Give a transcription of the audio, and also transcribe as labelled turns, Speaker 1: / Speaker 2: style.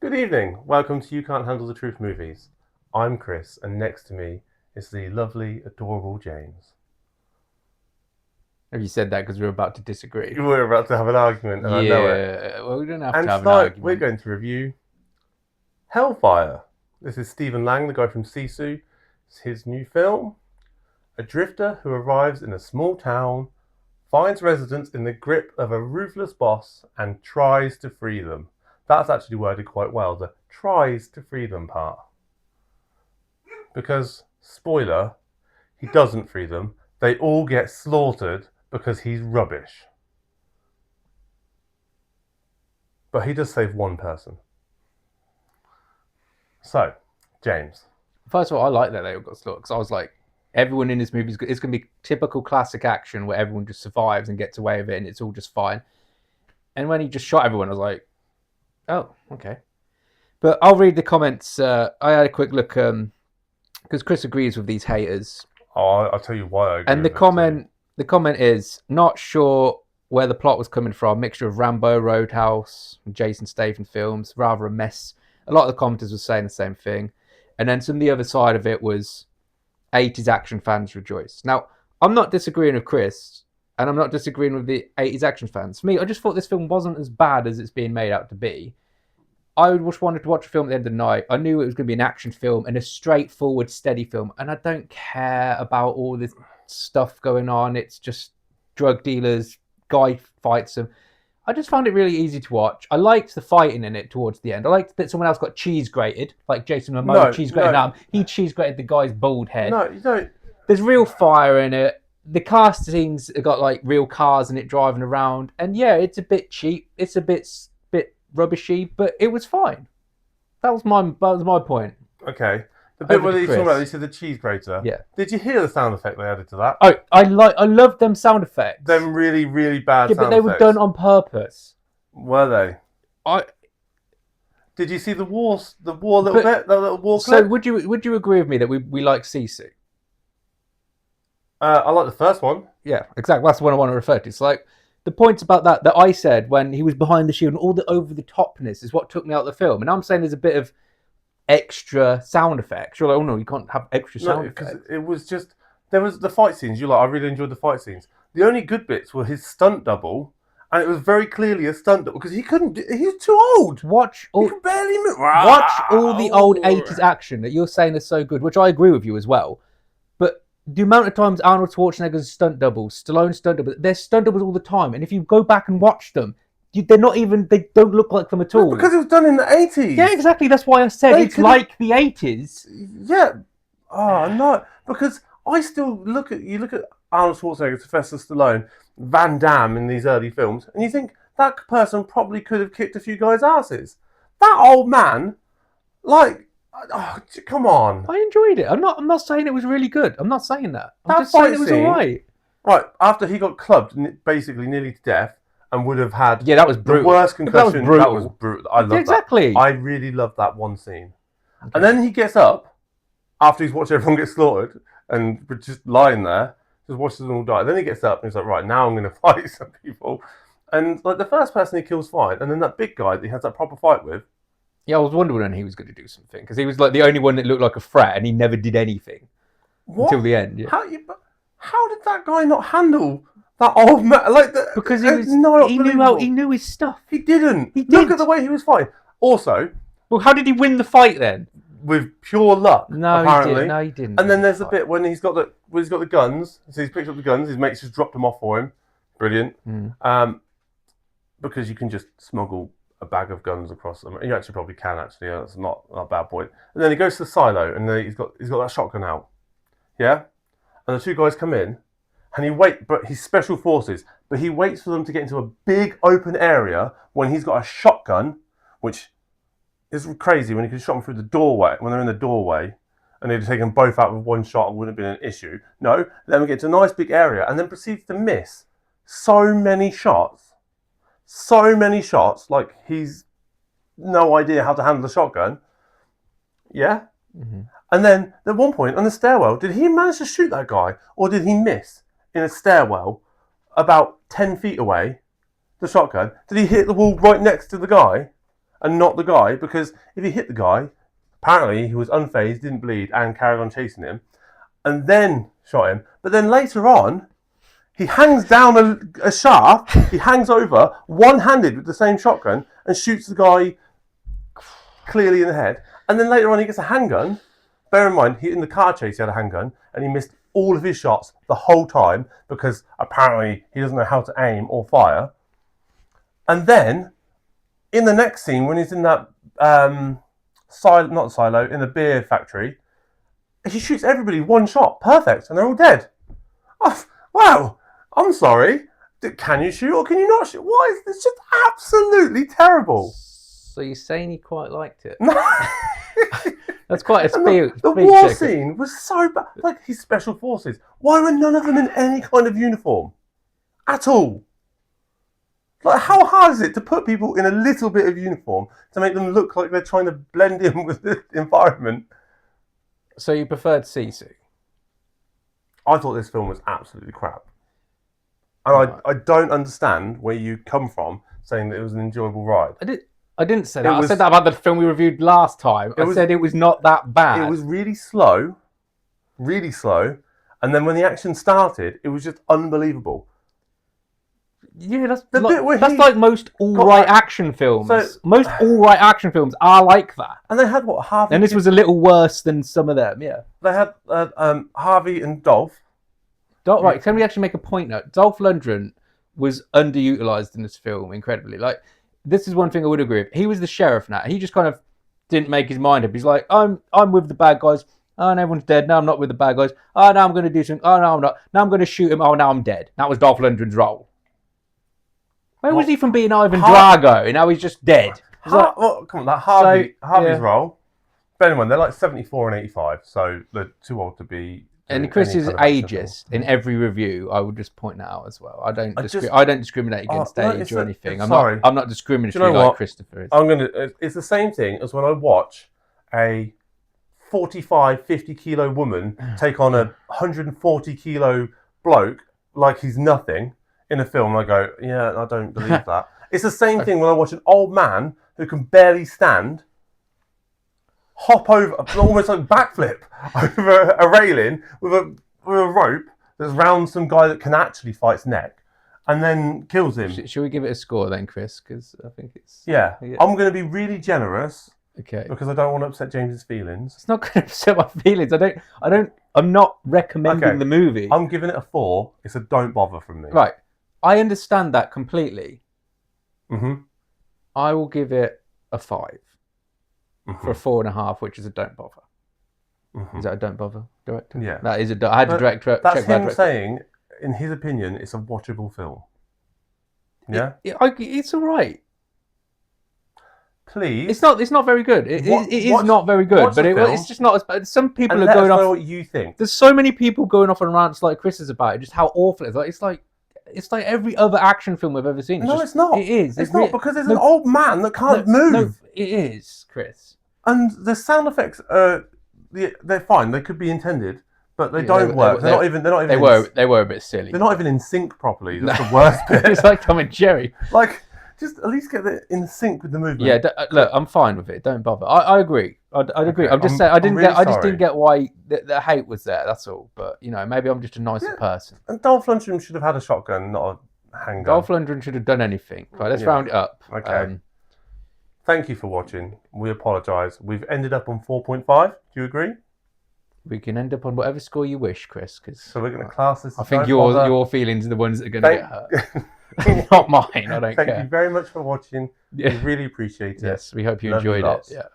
Speaker 1: Good evening. Welcome to You Can't Handle the Truth Movies. I'm Chris, and next to me is the lovely, adorable James.
Speaker 2: Have you said that because we're about to disagree?
Speaker 1: We're about to have an argument, and I know it.
Speaker 2: Yeah, well, we don't have to
Speaker 1: And
Speaker 2: have an
Speaker 1: tonight we're
Speaker 2: argument.
Speaker 1: going to review Hellfire. This is Stephen Lang, the guy from Sisu. It's his new film. A drifter who arrives in a small town, finds residents in the grip of a ruthless boss, and tries to free them. That's actually worded quite well, the tries to free them part. Because, spoiler, he doesn't free them. They all get slaughtered because he's rubbish. But he does save one person. So, James.
Speaker 2: First of all, I like that they all got slaughtered because I was like, everyone in this movie it's going to be typical classic action where everyone just survives and gets away with it and it's all just fine. And when he just shot everyone, I was like, oh, okay. But I'll read the comments. I had a quick look because Chris agrees with these haters.
Speaker 1: Oh, I'll tell you why I agree
Speaker 2: And
Speaker 1: with it
Speaker 2: the comment is not sure where the plot was coming from. Mixture of Rambo, Roadhouse, and Jason Statham films. Rather a mess. A lot of the commenters were saying the same thing. And then some of the other side of it was 80s action fans rejoice. Now, I'm not disagreeing with Chris, and I'm not disagreeing with the 80s action fans. For me, I just thought this film wasn't as bad as it's being made out to be. I just wanted to watch a film at the end of the night. I knew it was going to be an action film and a straightforward, steady film. And I don't care about all this stuff going on. It's just drug dealers, guy fights them. I just found it really easy to watch. I liked the fighting in it towards the end. I liked that someone else got cheese grated, like Jason Momoa cheese grated arm. He cheese grated the guy's bald head.
Speaker 1: No, you don't.
Speaker 2: There's real fire in it. The car scenes got like real cars in it driving around. And yeah, it's a bit cheap. It's a bit rubbishy, but it was fine. That was my point.
Speaker 1: Okay. The bit
Speaker 2: Over
Speaker 1: where
Speaker 2: to
Speaker 1: he's talking
Speaker 2: Chris.
Speaker 1: about, he said the cheese grater.
Speaker 2: Yeah.
Speaker 1: Did you hear the sound effect they added to that?
Speaker 2: Oh, I love them sound effects.
Speaker 1: Them really, really bad
Speaker 2: yeah,
Speaker 1: sound
Speaker 2: but they
Speaker 1: effects.
Speaker 2: were done on purpose.
Speaker 1: Were they?
Speaker 2: I
Speaker 1: Did you see the war little bit? The little war
Speaker 2: So
Speaker 1: clip?
Speaker 2: would you agree with me that we like Sisu?
Speaker 1: I like the first one.
Speaker 2: Yeah, exactly. That's the one I want to refer to. It's like the points about that I said when he was behind the shield and all the over the topness is what took me out of the film. And I'm saying there's a bit of extra sound effects. You're like, oh no, you can't have extra sound effects.
Speaker 1: Because it was just there was the fight scenes. You're like, I really enjoyed the fight scenes. The only good bits were his stunt double, and it was very clearly a stunt double because he couldn't. He was too old.
Speaker 2: Watch
Speaker 1: He
Speaker 2: all,
Speaker 1: could barely move.
Speaker 2: watch all the old 80s action that you're saying is so good, which I agree with you as well. But the amount of times Arnold Schwarzenegger's stunt doubles, Stallone's stunt doubles, they're stunt doubles all the time. And if you go back and watch them, they don't look like them at all.
Speaker 1: Because it was done in the 80s.
Speaker 2: Yeah, exactly. That's why I said it's like the 80s.
Speaker 1: Yeah. Oh no, because I still look at Arnold Schwarzenegger, Sylvester Stallone, Van Damme in these early films, and you think that person probably could have kicked a few guys' asses. That old man, like, oh, come on.
Speaker 2: I enjoyed it. I'm not saying it was really good. I'm not saying that. I'm
Speaker 1: That
Speaker 2: just saying
Speaker 1: fight
Speaker 2: it was
Speaker 1: scene-
Speaker 2: alright.
Speaker 1: Right after he got clubbed, basically nearly to death, and would have had
Speaker 2: Yeah, that was
Speaker 1: the
Speaker 2: brutal.
Speaker 1: worst concussion.
Speaker 2: That was brutal.
Speaker 1: I love
Speaker 2: Exactly.
Speaker 1: that. I really love that one scene. Okay. And then he gets up after he's watched everyone get slaughtered and just lying there, just watches them all die. Then he gets up and he's like, right, now I'm going to fight some people. And like the first person he kills fine, and then that big guy that he has that proper fight with.
Speaker 2: Yeah, I was wondering when he was going to do something because he was like the only one that looked like a threat, and he never did anything until the end. Yeah.
Speaker 1: How did that guy not handle that old man? Like
Speaker 2: because he knew his stuff.
Speaker 1: He didn't.
Speaker 2: He did.
Speaker 1: Look at the way he was fighting. Also,
Speaker 2: well, how did he win the fight then?
Speaker 1: With pure luck,
Speaker 2: no,
Speaker 1: apparently.
Speaker 2: He didn't. No, he didn't.
Speaker 1: And then there's a bit when he's got the guns. So he's picked up the guns. His mates just dropped them off for him. Brilliant. Because you can just smuggle a bag of guns across them. You actually probably can. Actually, that's not a bad point. And then he goes to the silo, and then he's got that shotgun out. Yeah, and the two guys come in, and but he's special forces. But he waits for them to get into a big open area when he's got a shotgun, which is crazy when he could shot them through the doorway, when they're in the doorway, and they'd taken both out with one shot, it wouldn't have been an issue. No, then we get to a nice big area, and then proceeds to miss so many shots, like he's no idea how to handle the shotgun. Yeah? Mm-hmm. And then at one point on the stairwell, did he manage to shoot that guy, or did he miss in a stairwell about 10 feet away, the shotgun? Did he hit the wall right next to the guy? and not the guy, because if he hit the guy, apparently he was unfazed, didn't bleed, and carried on chasing him, and then shot him. But then later on, he hangs down a shaft, he hangs over, one-handed with the same shotgun, and shoots the guy clearly in the head. And then later on, he gets a handgun. Bear in mind, in the car chase, he had a handgun, and he missed all of his shots the whole time because apparently he doesn't know how to aim or fire. And then, in the next scene, when he's in that in the beer factory, he shoots everybody one shot, perfect, and they're all dead. Oh, wow, I'm sorry. Can you shoot or can you not shoot? What is this? Just absolutely terrible.
Speaker 2: So you're saying he quite liked it?
Speaker 1: No.
Speaker 2: That's quite a speech.
Speaker 1: The war scene was so bad. Like his special forces. Why were none of them in any kind of uniform? At all. Like, how hard is it to put people in a little bit of uniform to make them look like they're trying to blend in with the environment?
Speaker 2: So you preferred Sisu?
Speaker 1: I thought this film was absolutely crap. And I don't understand where you come from saying that it was an enjoyable ride.
Speaker 2: I didn't say that. I said that about the film we reviewed last time. I said it was not that bad.
Speaker 1: It was really slow. And then when the action started, it was just unbelievable.
Speaker 2: Yeah, that's like most all-right action films. Most all-right action films are like that.
Speaker 1: And they had what, Harvey?
Speaker 2: And this was a little worse than some of them, yeah.
Speaker 1: They had Harvey and Dolph.
Speaker 2: Right, can we actually make a point now? Dolph Lundgren was underutilized in this film, incredibly. Like, this is one thing I would agree with. He was the sheriff now. He just kind of didn't make his mind up. He's like, I'm with the bad guys. Oh, and everyone's dead. No, I'm not with the bad guys. Oh, now I'm going to do something. Oh, no, I'm not. Now I'm going to shoot him. Oh, now I'm dead. That was Dolph Lundgren's role. Where was he from being Ivan Drago? And now he's just dead.
Speaker 1: Come on, that Harvey's role. Bear in mind, they're like 74 and 85, so they're too old to be.
Speaker 2: And Chris is ageist in every review. I would just point that out as well. I don't discriminate against age or anything. I'm not discriminatory like Christopher is.
Speaker 1: It's the same thing as when I watch a 45, 50 kilo woman take on a 140 kilo bloke like he's nothing in a film. I go, yeah, I don't believe that. It's the same thing when I watch an old man who can barely stand hop over, almost like backflip over a railing with a rope that's round some guy that can actually fight's neck, and then kills him.
Speaker 2: Should we give it a score then, Chris? Because I think it's...
Speaker 1: Yeah. I'm going to be really generous.
Speaker 2: Okay.
Speaker 1: Because I don't want to upset James's feelings.
Speaker 2: It's not going to upset my feelings. I'm not recommending the movie.
Speaker 1: I'm giving it a 4. It's a don't bother from me.
Speaker 2: Right. I understand that completely.
Speaker 1: Mm-hmm.
Speaker 2: I will give it a 5. For a 4.5, which is a don't bother. Mm-hmm. Is that a don't bother director?
Speaker 1: Yeah.
Speaker 2: That is I had to direct.
Speaker 1: That's him saying, in his opinion, it's a watchable film. Yeah?
Speaker 2: It's all right.
Speaker 1: Please.
Speaker 2: It's not very good. It is not very good, but it's just not as bad. Some people are going off.
Speaker 1: What you think.
Speaker 2: There's so many people going off on rants like Chris is about it, just how awful it is. It's like every other action film we've ever seen.
Speaker 1: It's not.
Speaker 2: It is.
Speaker 1: It's not because there's an old man that can't move.
Speaker 2: No, it is, Chris.
Speaker 1: And the sound effects they're fine. They could be intended, but they don't work. They're not even.
Speaker 2: They were a bit silly.
Speaker 1: They're not even in sync properly. That's the worst bit.
Speaker 2: It's like Tom and Jerry.
Speaker 1: Like, just at least get it in sync with the movement.
Speaker 2: Yeah, look, I'm fine with it. Don't bother. I agree. I'd agree. I'm just saying. I just didn't get why the hate was there. That's all. But maybe I'm just a nicer person.
Speaker 1: And Dolph Lundgren should have had a shotgun, not a handgun.
Speaker 2: Dolph Lundgren should have done anything. Right, let's round it up.
Speaker 1: Okay. Thank you for watching. We apologise. We've ended up on 4.5. Do you agree?
Speaker 2: We can end up on whatever score you wish, Chris.
Speaker 1: So we're going to class this.
Speaker 2: I think your feelings are the ones that are going to get hurt. Not mine. I don't care.
Speaker 1: Thank you very much for watching. We really appreciate it.
Speaker 2: Yes, we hope you enjoyed it. Yeah.